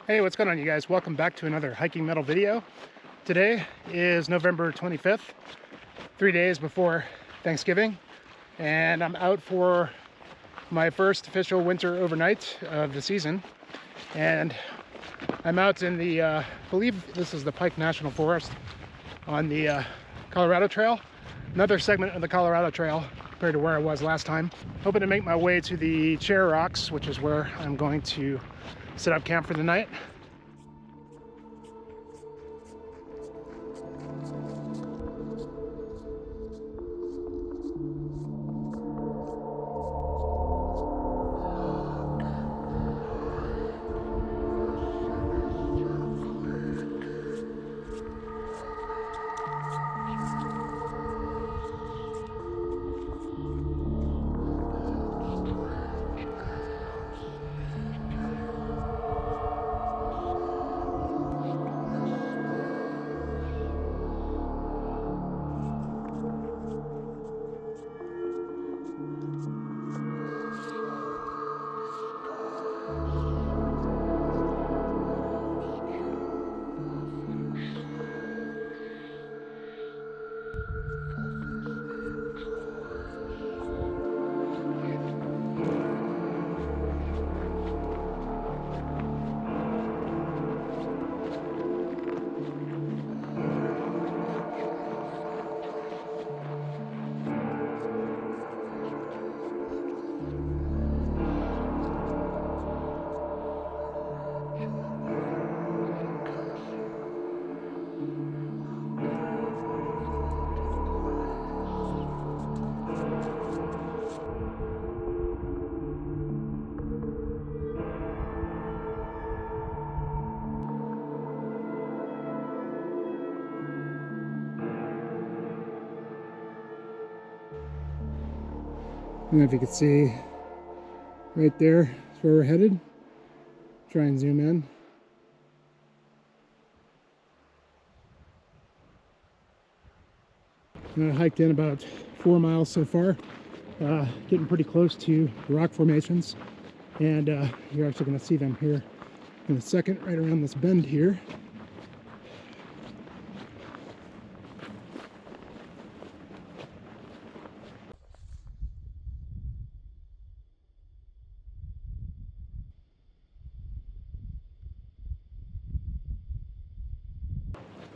Hey, what's going on, you guys? Welcome back to another Hiking Metal video. Today is November 25th, 3 days before Thanksgiving, and I'm out for my first official winter overnight of the season. And I'm out in the, I believe this is the Pike National Forest on the Colorado Trail. Another segment of the Colorado Trail compared to where I was last time. Hoping to make my way to the Chair Rocks, which is where I'm going to set up camp for the night. I don't know if you can see right there is where we're headed. Try and zoom in. I hiked in about 4 miles so far, getting pretty close to the rock formations, and you're actually going to see them here in a second, right around this bend here.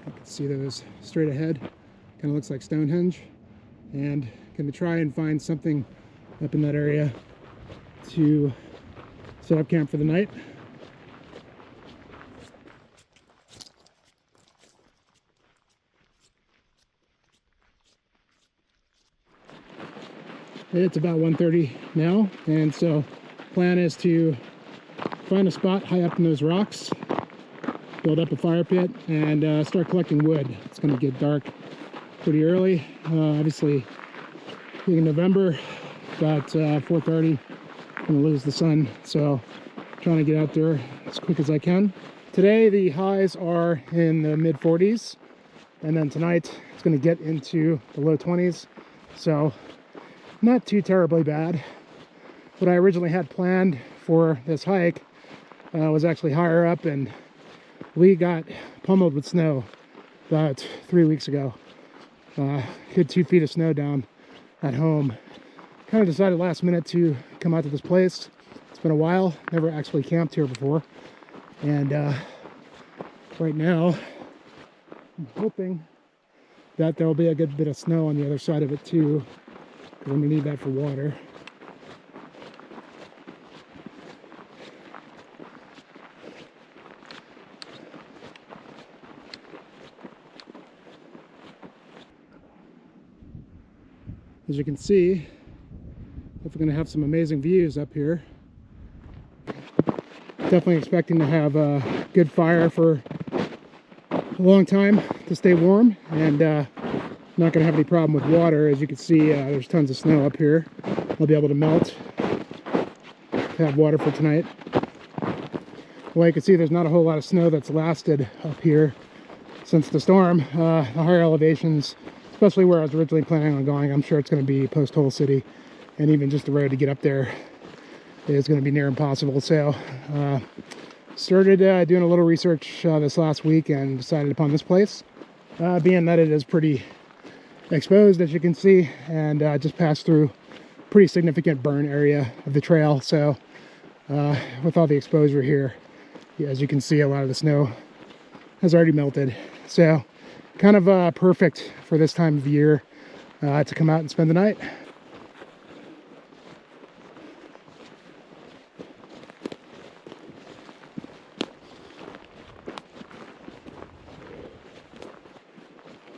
You can see those straight ahead. Kind of looks like Stonehenge, and going to try and find something up in that area to set up camp for the night. It's about 1:30 now, and so plan is to find a spot high up in those rocks, build up a fire pit, and start collecting wood. It's going to get dark pretty early, obviously being November, about 4:30, going to lose the sun, so trying to get out there as quick as I can. Today the highs are in the mid 40s, and then tonight it's going to get into the low 20s, so not too terribly bad. What I originally had planned for this hike was actually higher up, and we got pummeled with snow about 3 weeks ago. Good 2 feet of snow down at home. Kind of decided last minute to come out to this place. It's been a while, never actually camped here before, and right now I'm hoping that there'll be a good bit of snow on the other side of it too, because I'm gonna need that for water. As you can see, if we're going to have some amazing views up here. Definitely expecting to have a good fire for a long time to stay warm, and not going to have any problem with water. As you can see, there's tons of snow up here. I'll be able to melt to have water for tonight. Well, you can see there's not a whole lot of snow that's lasted up here since the storm. The higher elevations, especially where I was originally planning on going, I'm sure it's going to be post-Hole City, and even just the road to get up there is going to be near impossible. So Started doing a little research this last week and decided upon this place, being that it is pretty exposed, as you can see, and just passed through pretty significant burn area of the trail. So with all the exposure here, as you can see, a lot of the snow has already melted. So kind of perfect for this time of year to come out and spend the night.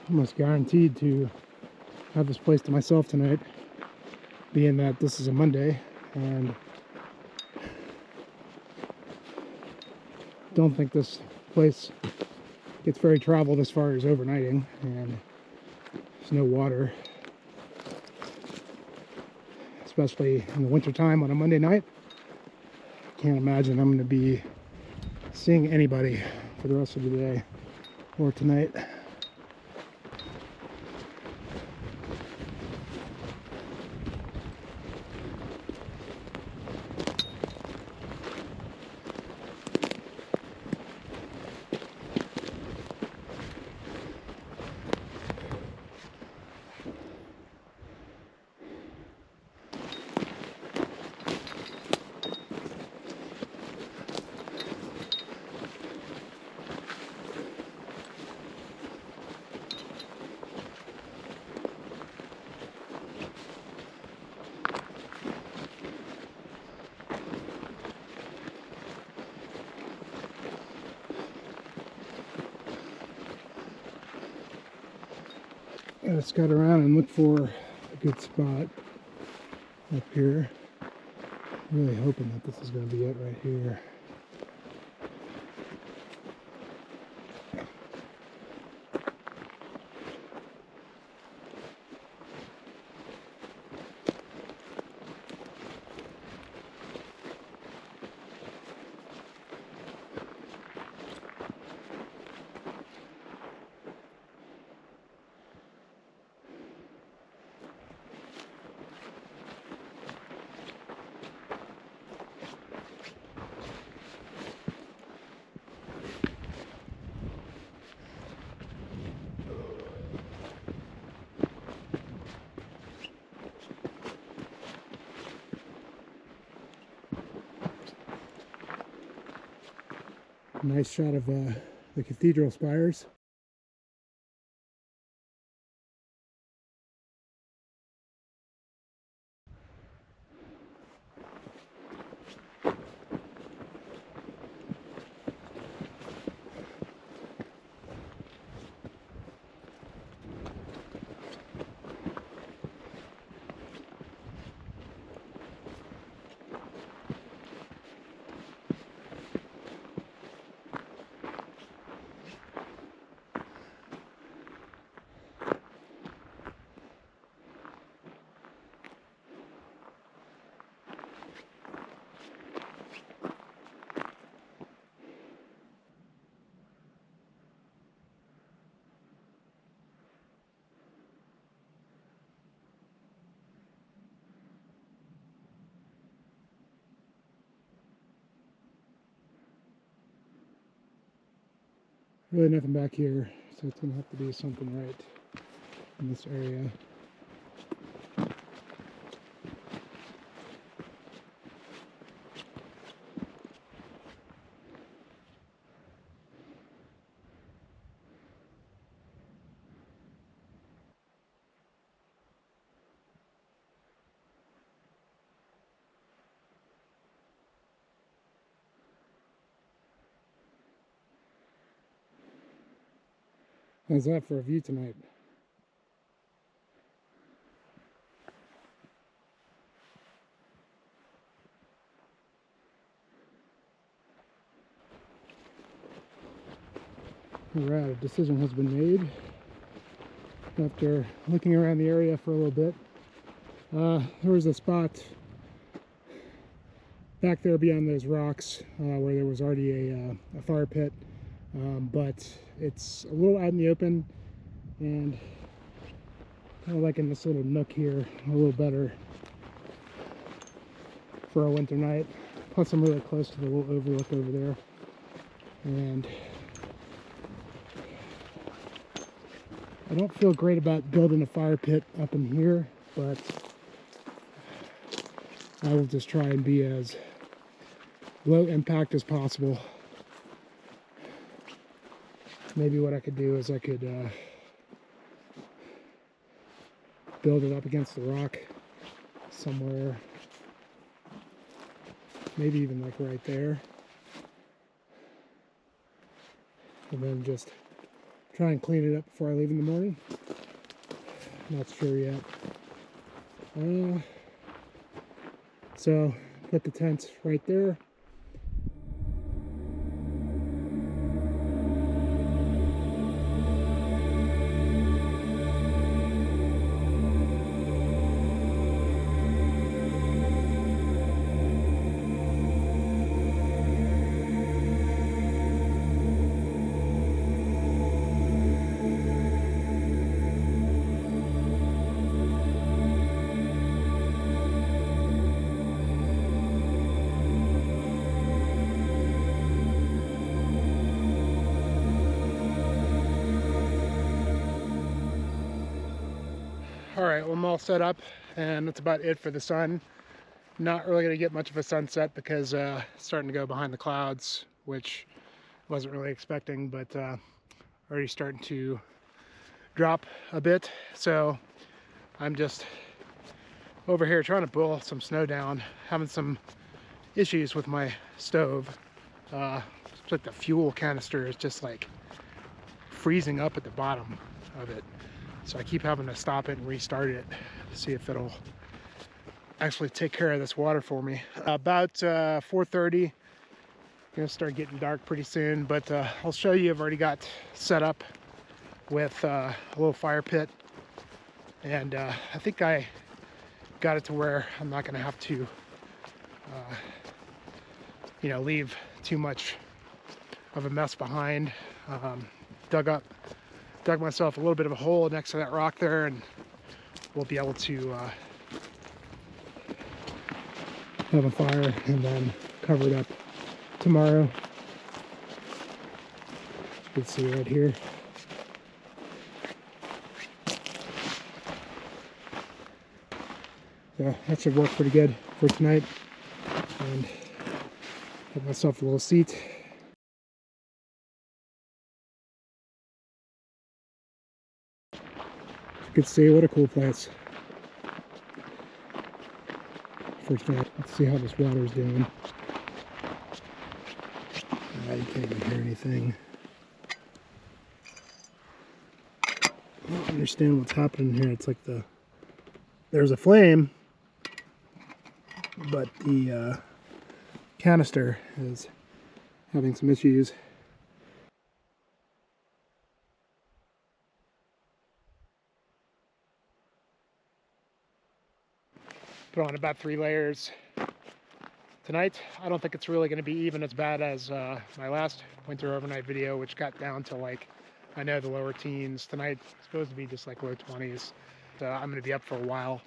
Almost guaranteed to have this place to myself tonight, being that this is a Monday and don't think this place gets very traveled as far as overnighting, and there's no water, especially in the winter time on a Monday night. Can't imagine I'm going to be seeing anybody for the rest of the day or tonight. Gotta scout around and look for a good spot up here. Really hoping that this is going to be it right here. Nice shot of the cathedral spires. Really nothing back here, so it's going to have to be something right in this area. How's that for a view tonight? Alright, a decision has been made after looking around the area for a little bit. There was a spot back there beyond those rocks where there was already a fire pit, but it's a little out in the open and kind of like in this little nook here, a little better for a winter night. Plus I'm really close to the little overlook over there. And I don't feel great about building a fire pit up in here, but I will just try and be as low impact as possible. Maybe what I could do is I could build it up against the rock somewhere, maybe even like right there, and then just try and clean it up before I leave in the morning. Not sure yet. So put the tents right there. Alright, well, I'm all set up, and that's about it for the sun. Not really going to get much of a sunset because it's starting to go behind the clouds, which I wasn't really expecting, but already starting to drop a bit. So I'm just over here trying to boil some snow down, having some issues with my stove. It's like the fuel canister is just like freezing up at the bottom of it. So I keep having to stop it and restart it to see if it'll actually take care of this water for me. About 4:30, gonna start getting dark pretty soon, but I'll show you. I've already got set up with a little fire pit, and I think I got it to where I'm not gonna have to you know, leave too much of a mess behind. Dug myself a little bit of a hole next to that rock there, and we'll be able to have a fire and then cover it up tomorrow. You can see right here. So that should work pretty good for tonight. And get myself a little seat. You can see what a cool place. First night, let's see how this water's doing. You can't even hear anything. I don't understand what's happening here. It's like there's a flame, but the canister is having some issues. Put on about 3 layers tonight. I don't think it's really going to be even as bad as my last winter overnight video, which got down to like, I know, the lower teens. Tonight it's supposed to be just like low 20s. So I'm going to be up for a while.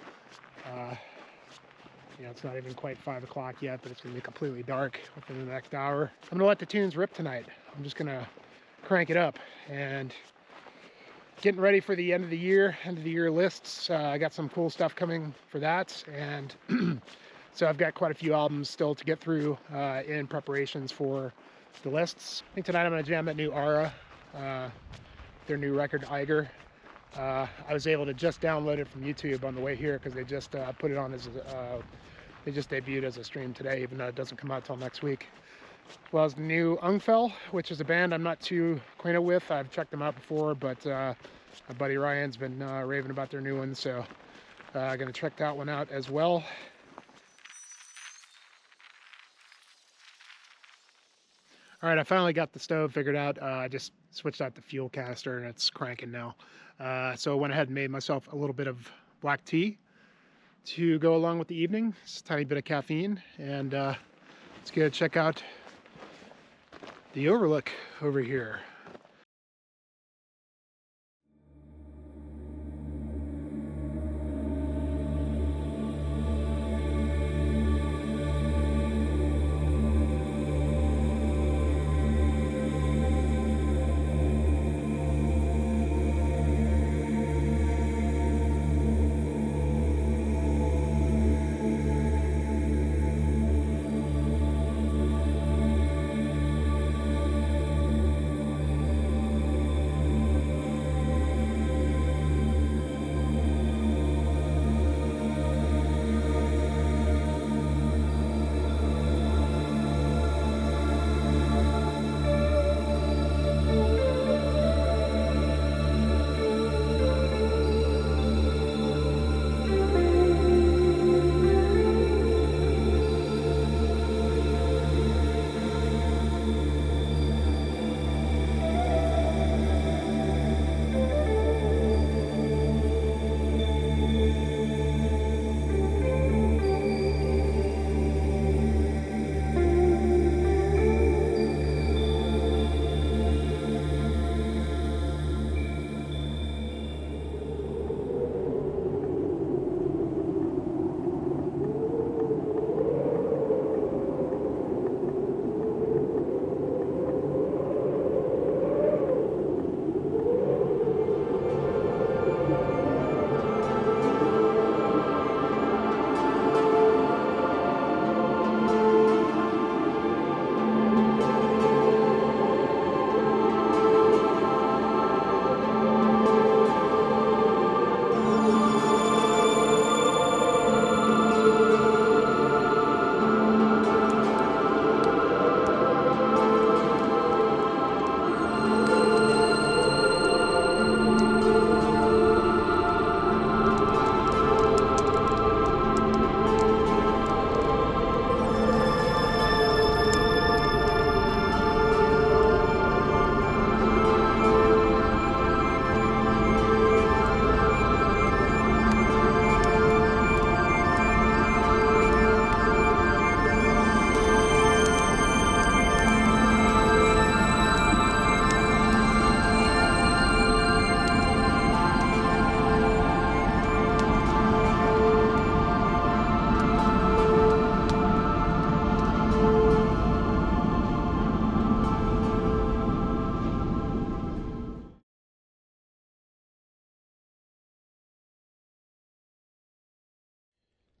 You know, it's not even quite 5 o'clock yet, but it's going to be completely dark within the next hour. I'm going to let the tunes rip tonight. I'm just going to crank it up, and getting ready for the end of the year lists. I got some cool stuff coming for that, and so I've got quite a few albums still to get through in preparations for the lists. I think tonight I'm going to jam that new Aura, their new record, Eiger. I was able to just download it from YouTube on the way here because they just put it on as they just debuted as a stream today, even though it doesn't come out till next week. As well as the new Ungfell, which is a band I'm not too acquainted with. I've checked them out before, but my buddy Ryan's been raving about their new one, so I'm going to check that one out as well. All right, I finally got the stove figured out. I just switched out the fuel canister, and it's cranking now. So I went ahead and made myself a little bit of black tea to go along with the evening. Just a tiny bit of caffeine, and let's go check out the overlook over here.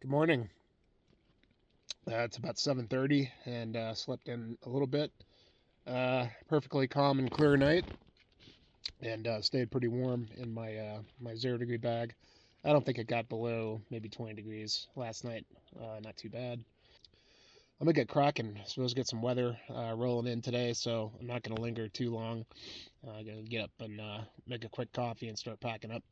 Good morning. It's about 7:30 and slept in a little bit. Perfectly calm and clear night, and stayed pretty warm in my 0 degree bag. I don't think it got below maybe 20 degrees last night. Not too bad. I'm gonna get cracking. Supposed to get some weather rolling in today, so I'm not gonna linger too long. I'm gonna get up and make a quick coffee and start packing up.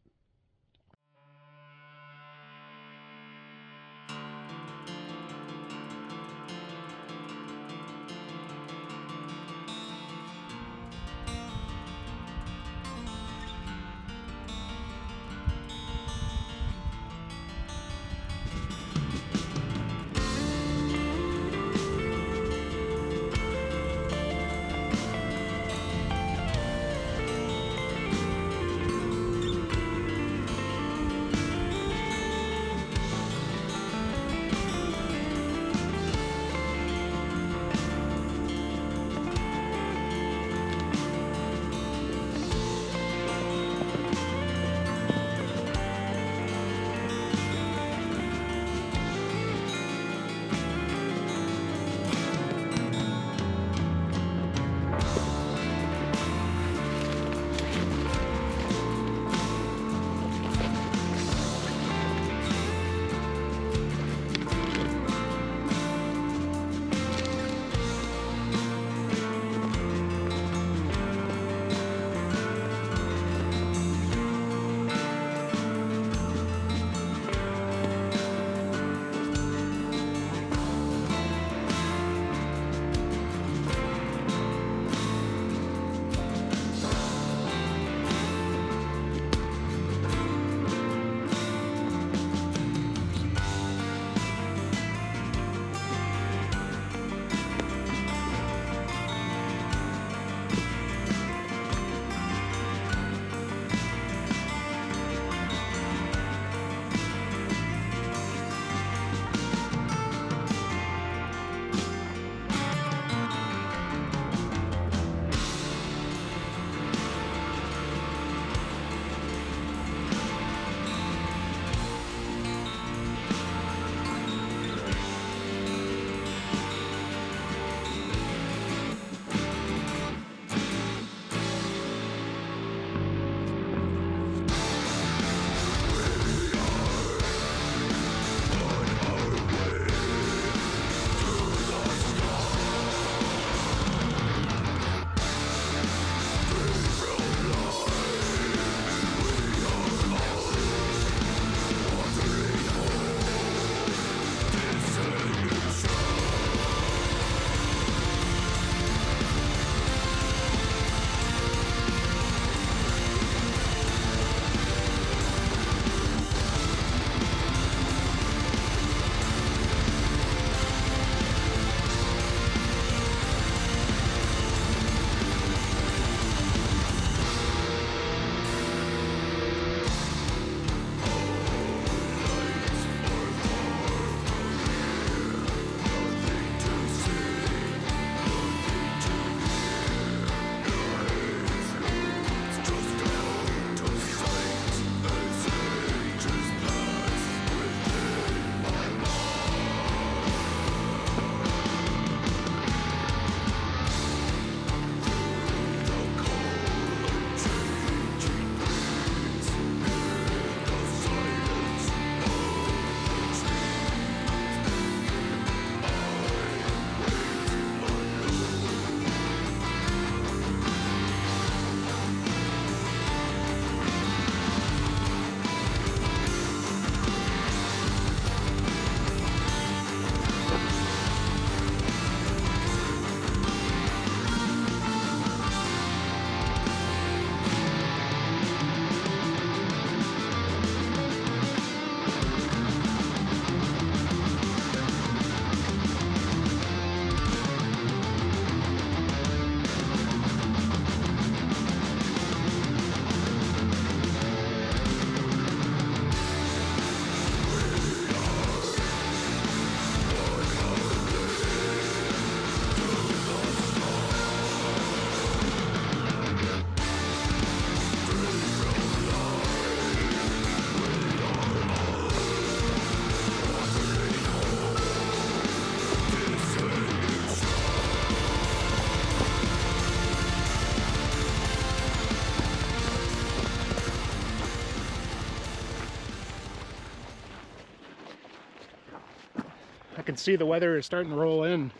can see the weather is starting to roll in.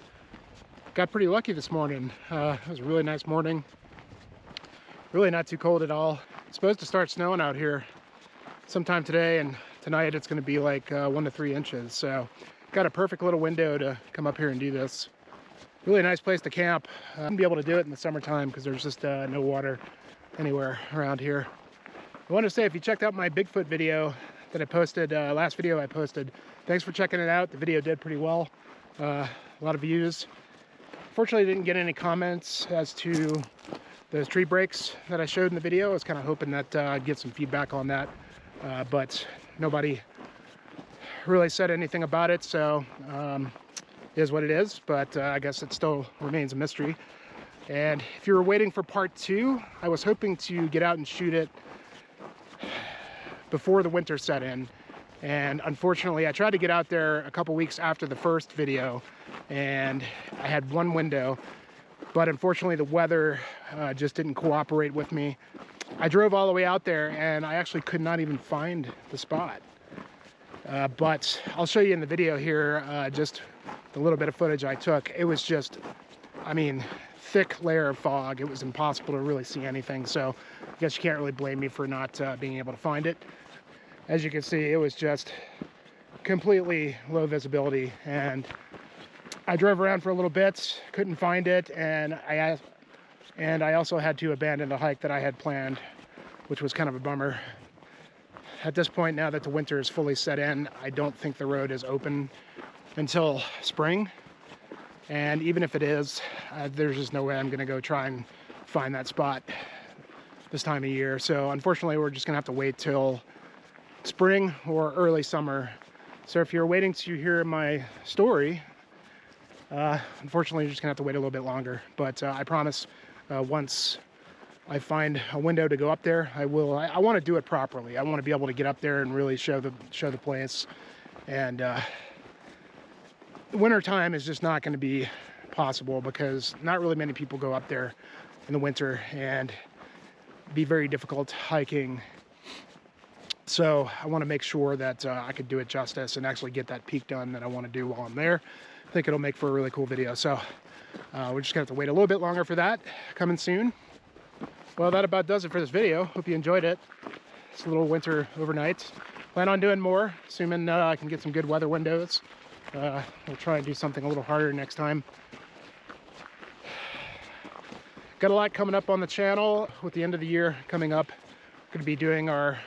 Got pretty lucky this morning. It was a really nice morning. Really not too cold at all. It's supposed to start snowing out here sometime today, and tonight it's going to be like 1 to 3 inches. So got a perfect little window to come up here and do this. Really nice place to camp. I wouldn't be able to do it in the summertime because there's just no water anywhere around here. I want to say, if you checked out my Bigfoot video that I posted, last video I posted, thanks for checking it out. The video did pretty well. A lot of views. Fortunately, I didn't get any comments as to those tree breaks that I showed in the video. I was kind of hoping that I'd get some feedback on that, but nobody really said anything about it, so it is what it is, but I guess it still remains a mystery. And if you were waiting for part 2, I was hoping to get out and shoot it before the winter set in. And unfortunately, I tried to get out there a couple weeks after the first video, and I had one window, but unfortunately the weather just didn't cooperate with me. I drove all the way out there and I actually could not even find the spot. But I'll show you in the video here just the little bit of footage I took. It was just, I mean, thick layer of fog. It was impossible to really see anything, so I guess you can't really blame me for not being able to find it. As you can see, it was just completely low visibility, and I drove around for a little bit, couldn't find it, and I also had to abandon the hike that I had planned, which was kind of a bummer. At this point, now that the winter is fully set in, I don't think the road is open until spring, and even if it is, there's just no way I'm gonna go try and find that spot this time of year. So unfortunately, we're just gonna have to wait till spring or early summer. So if you're waiting to hear my story, unfortunately you're just gonna have to wait a little bit longer. But I promise, once I find a window to go up there, I will. I want to do it properly. I want to be able to get up there and really show the place. And the winter time is just not going to be possible because not really many people go up there in the winter, and it'd be very difficult hiking. So I want to make sure that I could do it justice and actually get that peak done that I want to do while I'm there. I think it'll make for a really cool video. So we're just gonna have to wait a little bit longer for that. Coming soon. Well, that about does it for this video. Hope you enjoyed it. It's a little winter overnight. Plan on doing more, assuming I can get some good weather windows. We'll try and do something a little harder next time. Got a lot coming up on the channel with the end of the year coming up. Going to be doing our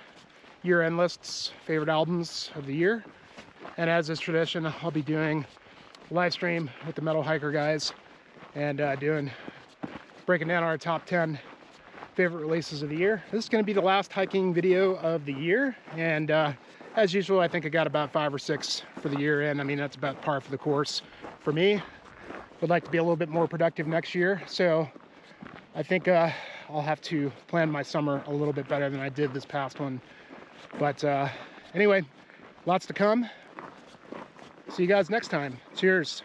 year-end lists, favorite albums of the year. And as is tradition, I'll be doing a live stream with the Metal Hiker guys and breaking down our top 10 favorite releases of the year. This is going to be the last hiking video of the year, and as usual, I think I got about 5 or 6 for the year in. I mean, that's about par for the course for me. Would like to be a little bit more productive next year, so I think I'll have to plan my summer a little bit better than I did this past one. But anyway, lots to come. See you guys next time. Cheers.